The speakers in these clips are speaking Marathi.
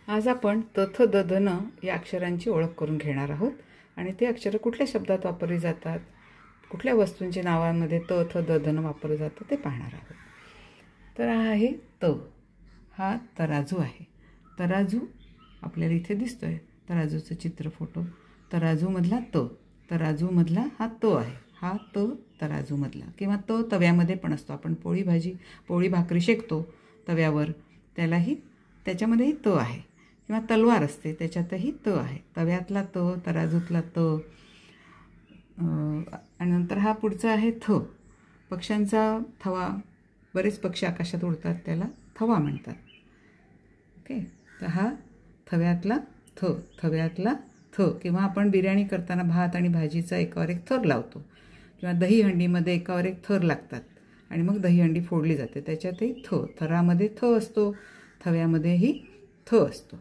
आज आपण त थ द ध न या अक्षरांची ओळख करून घेणार आहोत आणि ते अक्षर कुठल्या शब्दात वापरली जातात, कुठल्या वस्तूंच्या नावांमध्ये त थ द ध न वापरलं जातं ते पाहणार आहोत. तर हा आहे त. हा तराजू आहे. तराजू आपल्याला इथे दिसतोय. तराजूचं चित्र फोटो. तराजूमधला त. तराजूमधला हा त आहे. हा त तराजूमधला किंवा त तव्यामध्ये पण असतो. आपण पोळी भाकरी शेकतो तव्यावर, त्याच्यामध्येही त आहे. किंवा तलवार असते त्याच्यातही त आहे. तव्यातला त, तराजूतला त. आणि नंतर हा पुढचा आहे थ. पक्ष्यांचा थवा. बरेच पक्षी आकाशात उडतात, त्याला थवा म्हणतात. ओके. तर हा थव्यातला थ. थव्यातला थ. किंवा आपण बिर्याणी करताना भात आणि भाजीचा एकावर एक थर लावतो किंवा दहीहंडीमध्ये एकावर एक थर लागतात आणि मग दहीहंडी फोडली जाते, त्याच्यातही थ. थरामध्ये थ असतो, थव्यामध्येही थ असतो.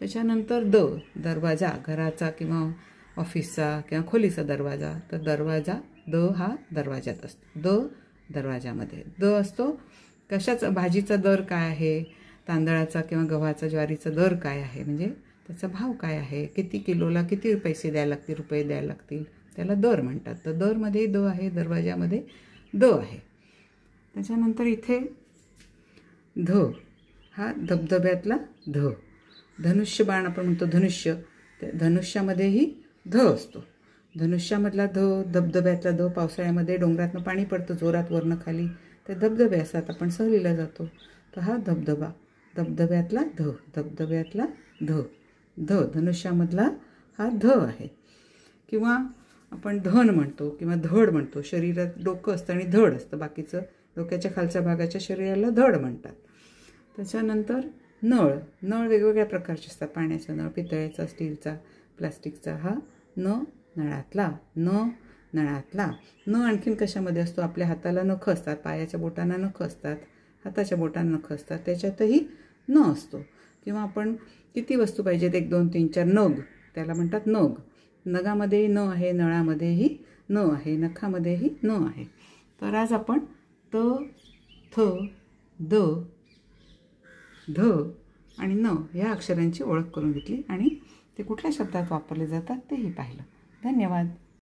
त्याच्यानंतर द. दरवाजा. घराचा किंवा ऑफिसचा किंवा खोलीचा दरवाजा. तर दरवाजा द हा दरवाजात असतो. द दरवाजामध्ये द असतो. कशाचा भाजीचा दर काय आहे, तांदळाचा किंवा गव्हाचा ज्वारीचा दर काय आहे, म्हणजे त्याचा भाव काय आहे, किती किलोला किती पैसे द्यायला लागतील, रुपये द्यायला लागतील, त्याला दर म्हणतात. तर दरमध्ये द आहे, दरवाजामध्ये द आहे. त्याच्यानंतर इथे ध. हा धबधब्यातला ध. धनुष्य बाण आपण म्हणतो धनुष्य. त्या धनुष्यामध्येही ध असतो. धनुष्यामधला ध. धबधब्यातला ध. पावसाळ्यामध्ये डोंगरातनं पाणी पडतं जोरात वरनं खाली, ते धबधबे असतात, आपण सहलीला जातो. तर हा धबधबा. धबधब्यातला ध. धबधब्यातला ध. ध. धनुष्यामधला हा ध आहे. किंवा आपण धन म्हणतो किंवा धड म्हणतो. शरीरात डोकं असतं आणि धड असतं, बाकीचं डोक्याच्या खालच्या भागाच्या शरीराला धड म्हणतात. त्याच्यानंतर नळ. नळ वेगवेगळ्या प्रकारचे असतात. पाण्याचा नळ, पितळेचा, स्टीलचा, प्लास्टिकचा. हा न. नळातला. न. नळातला. न आणखीन कशामध्ये असतो, आपल्या हाताला नख असतात, पायाच्या बोटांना नख असतात, हाताच्या बोटांना नख असतात, त्याच्यातही न असतो. किंवा आपण किती वस्तू पाहिजेत, 1 2 3 4 नग, त्याला म्हणतात नग. नगामध्येही न आहे, नळामध्येही न आहे, नखामध्येही न आहे. तर आज आपण त, थ, द, ध आणि न ह्या अक्षरांची ओळख करून घेतली आणि ते कुठल्या शब्दात वापरले जातात तेही पाहिलं. धन्यवाद.